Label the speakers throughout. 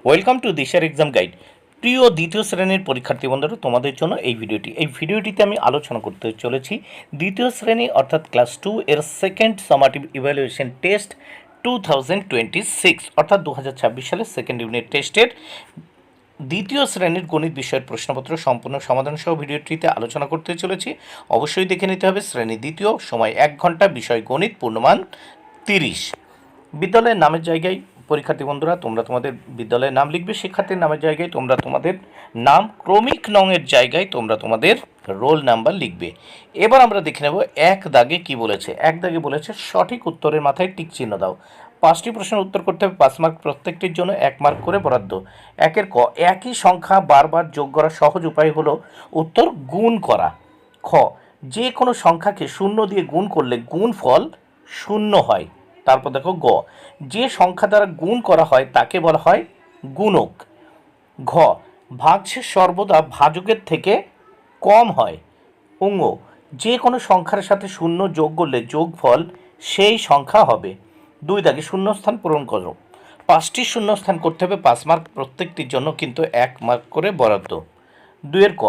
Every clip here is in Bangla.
Speaker 1: ওয়েলকাম টু দিশার এক্সাম গাইড। প্রিয় দ্বিতীয় শ্রেণীর পরীক্ষার্থী বন্ধুরা, তোমাদের জন্য এই ভিডিওটিতে আমি আলোচনা করতে চলেছি দ্বিতীয় শ্রেণী অর্থাৎ ক্লাস 2 এর সেকেন্ড সামাটিভ ইভ্যালুয়েশন টেস্ট 2026 অর্থাৎ 2026 সালের সেকেন্ড ইউনিট টেস্টের দ্বিতীয় শ্রেণীর গণিত বিষয়ের প্রশ্নপত্র সম্পূর্ণ সমাধান সহ ভিডিওটিতে আলোচনা করতে চলেছি। অবশ্যই দেখে নিতে হবে। শ্রেণী দ্বিতীয়, সময় 1 ঘন্টা, বিষয় গণিত, পূর্ণমান 30। বিদ্যালয়ের নামের জায়গায় পরীক্ষার্থী বন্ধুরা তোমরা তোমাদের বিদ্যালয়ের নাম লিখবে, শিক্ষার্থীর নামের জায়গায় তোমরা তোমাদের নাম, ক্রমিক নংয়ের জায়গায় তোমরা তোমাদের রোল নাম্বার লিখবে। এবার আমরা দেখে নেব এক দাগে কি বলেছে। এক দাগে বলেছে সঠিক উত্তরের মাথায় টিক চিহ্ন দাও। 5টি প্রশ্নের উত্তর করতে হবে, 5 মার্ক প্রত্যেকটির জন্য 1 মার্ক করে বরাদ্দ। একের ক, একই সংখ্যা বারবার যোগ করার সহজ উপায় হলো উত্তর গুণ করা। খ, যে কোনো সংখ্যাকে 0 দিয়ে গুণ করলে গুণফল 0 হয়। তারপর দেখো গ, যে সংখ্যা দ্বারা গুণ করা হয় তাকে বলা হয় গুণক। ঘ, ভাগশেষ সর্বদা ভাজকের থেকে কম হয়। অঙ্গ, যে কোনো সংখ্যার সাথে 0 যোগ করলে যোগফল সেই সংখ্যা হবে। 2 দাগে শূন্যস্থান পূরণ করো। 5টি শূন্যস্থান করতে হবে, 5 মার্ক প্রত্যেকটির জন্য কিন্তু 1 মার্ক করে বরাদ্দ। 2 এর ক,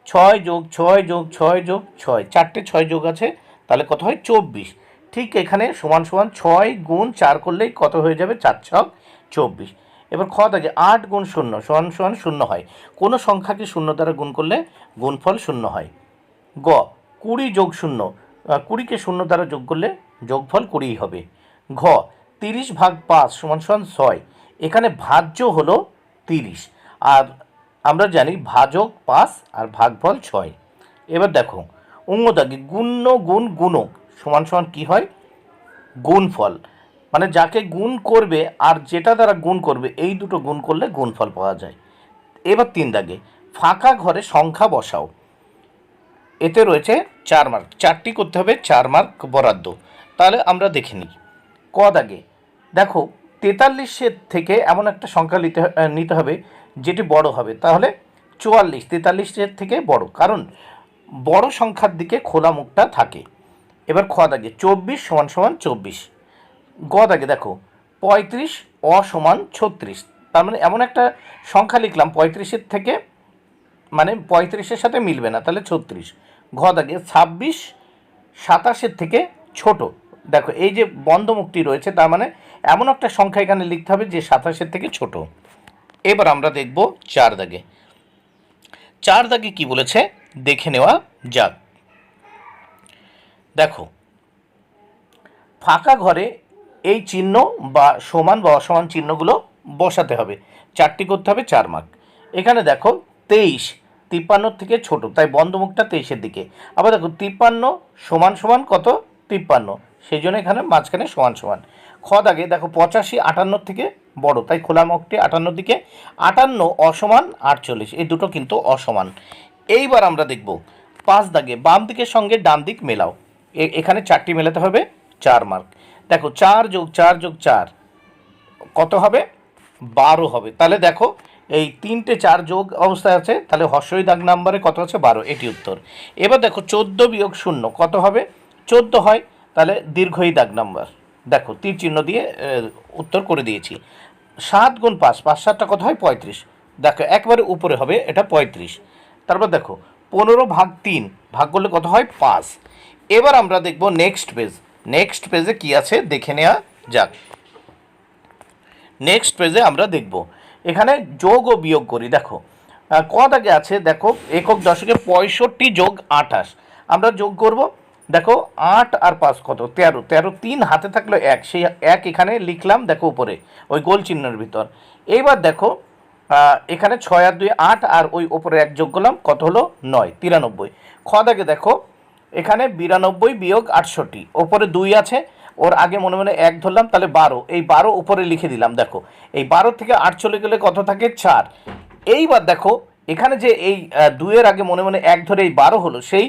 Speaker 1: 6 যোগ 6 যোগ 6 যোগ 6, 4টে 6 যোগ আছে, তাহলে কত হয় 24। ঠিক এখানে সমান সমান 6 গুণ 4 করলেই কত হয়ে যাবে, 4 ছক 24। এবার খ থাকে 8 গুণ 0 সমান সমান 0 হয়। কোনো সংখ্যাকে 0 দ্বারা গুণ করলে গুণফল 0 হয়। গ, 20 যোগ 0, 20কে 0 দ্বারা যোগ করলে যোগফল 20 হবে। ঘ, 30 ভাগ 5 সমান সমান 6, এখানে ভাজ্য হলো 30, আর আমরা জানি ভাজক 5 আর ভাগফল 6। এবার দেখো অঙ্গদাগে গুণ্য গুণ গুণক সমান সমান কী হয়, গুণফল, মানে যাকে গুণ করবে আর যেটা দ্বারা গুণ করবে এই দুটো গুণ করলে গুণফল পাওয়া যায়। এবার 3 দাগে ফাঁকা ঘরে সংখ্যা বসাও। এতে রয়েছে 4 মার্ক, 4টি করতে হবে, 4 মার্ক বরাদ্দ। তাহলে আমরা দেখে নিই। ক দাগে দেখো 43-এর থেকে এমন একটা সংখ্যা নিতে হবে যেটি বড় হবে, তাহলে 44, 43-এর থেকে বড়, কারণ বড় সংখ্যার দিকে খোলা মুখটা থাকে। এবার খ দাগে 24 সমান সমান 24। গ দাগে দেখো 35 অসমান 36, তার মানে এমন একটা সংখ্যা লিখলাম 35-এর থেকে, মানে 35-এর সাথে মিলবে না, তাহলে 36। ঘ দাগে 26 27-এর থেকে ছোট। দেখো এই যে বন্ধ মুখটি রয়েছে, তার মানে এমন একটা সংখ্যা এখানে লিখতে হবে যে 27-এর থেকে ছোট। এবার আমরা দেখব 4 দাগে। 4 দাগে কি বলেছে দেখে নেওয়া যাক। দেখো ফাঁকা ঘরে এই চিহ্ন বা সমান বা অসমান চিহ্নগুলো বসাতে হবে, 4টি করতে হবে, 4 মার্ক। এখানে দেখো 23 53 থেকে ছোট, তাই বন্ধমুখটা 23-এর দিকে। আবার দেখো 53 সমান সমান কত, 53, সেই জন্য এখানে মাঝখানে সমান সমান। খ দাগে দেখো 85 58 থেকে বড়, তাই খোলা মুখটি 58 দিকে। 58 অসমান 48, এই দুটো কিন্তু অসমান। এইবার আমরা দেখব 5 দাগে বাম দিকের সঙ্গে ডান দিক মেলাও। এখানে 4টি মেলাতে হবে, 4 মার্ক। দেখো 4 যোগ 4 যোগ 4 কত হবে, 12 হবে। তাহলে দেখো এই 3টে 4 যোগ অবস্থায় আছে, তাহলে হর্ষই দাগ নাম্বারে কত আছে, 12, এটি উত্তর। এবার দেখো 14 বিয়োগ 0 কত হবে, 14 হয়, তাহলে দীর্ঘই দাগ নাম্বার। দেখো তীর চিহ্ন দিয়ে উত্তর করে দিয়েছি। 7 গুণ 5, 5 7টা কত হয়, 35। দেখো একবারে উপরে হবে, এটা 35। তারপর দেখো 15 ভাগ 3 ভাগ করলে কত হয়, 5। এবার আমরা দেখব নেক্সট পেজ। নেক্সট পেজে কি আছে দেখে নেওয়া যাক। নেক্সট পেজে আমরা দেখব এখানে যোগ ও বিয়োগ করি। দেখো ক দাগে আছে, দেখো একক দশকে 65 যোগ 28, আমরা যোগ করব। দেখো 8 আর 5 কত, 13, 13 3 হাতে থাকলো 1, সেই 1 এখানে লিখলাম দেখো উপরে ওই গোল চিহ্নের ভিতর। এইবার দেখো এখানে 6 আর 2 8, আর ওই ওপরে 1 যোগ করলাম, কত হলো 9, 93। খ দাগে দেখো এখানে 92 বিয়োগ 68, ওপরে 2 আছে, ওর আগে মনে মনে 1 ধরলাম, তাহলে 12, এই 12 উপরে লিখে দিলাম। দেখো এই 12 থেকে 8 চলে গেলে কত থাকে, 4। এইবার দেখো এখানে যে এই 2-এর আগে মনে মনে 1 ধরে এই 12 হলো, সেই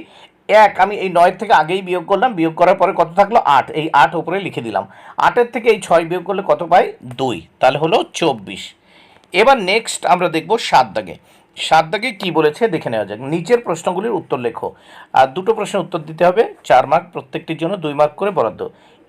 Speaker 1: 1 আমি এই 9 থেকে আগেই বিয়োগ করলাম, বিয়োগ করার পরে কত থাকলো 8, এই 8 উপরে লিখে দিলাম। 8-এর থেকে এই 6 বিয়োগ করলে কত পাই, 2, তাহলে হলো 24। এবার নেক্সট আমরা দেখব 7 দাগে। 7 দাগে কী বলেছে দেখে নেওয়া যাক। নিচের প্রশ্নগুলির উত্তর লেখো, আর দুটো প্রশ্নের উত্তর দিতে হবে, 4 মার্ক প্রত্যেকটির জন্য 2 মার্ক করে বরাদ্দ।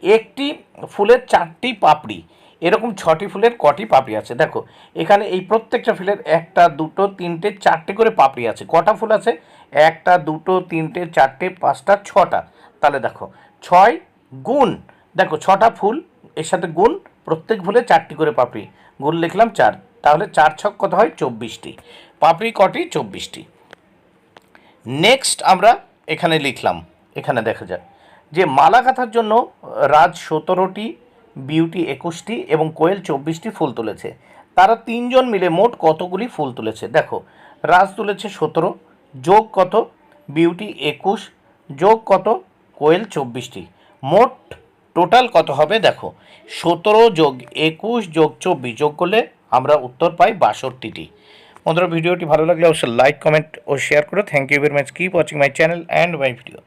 Speaker 1: একটি ফুলের 4টি পাপড়ি এরকম 6টি ফুলের কটি পাপড়ি আছে? দেখো এখানে এই প্রত্যেকটা ফুলের 1টা 2টো 3টে 4টে করে পাপড়ি আছে। কটা ফুল আছে? 1টা 2টো 3টে 4টে 5টা 6টা। তাহলে দেখো 6 গুণ, দেখো 6টা ফুল এর সাথে গুণ, প্রত্যেক ফুলে 4টি করে পাপড়ি, গুণ লিখলাম 4। তাহলে 4 ছক কত হয়? 24টি। পাপড়ি কটি? 24টি। নেক্সট আমরা এখানে লিখলাম, এখানে দেখা যায় যে মালা গাঁথার জন্য রাজ 17টি, বিউটি 21টি এবং কোয়েল 24টি ফুল তুলেছে। তারা তিনজন মিলে মোট কতগুলি ফুল তুলেছে? দেখো রাজ তুলেছে 17, যোগ কত? বিউটি 21, যোগ কত? কোয়েল 24টি, মোট টোটাল কত হবে? দেখো 17 যোগ 21 যোগ 24 যোগ করলে আমরা উত্তর পাই 62টি। বন্ধুরা ভিডিওটি ভালো লাগলে অবশ্যই লাইক কমেন্ট ও শেয়ার করো। Thank you very much, keep watching my channel and my video.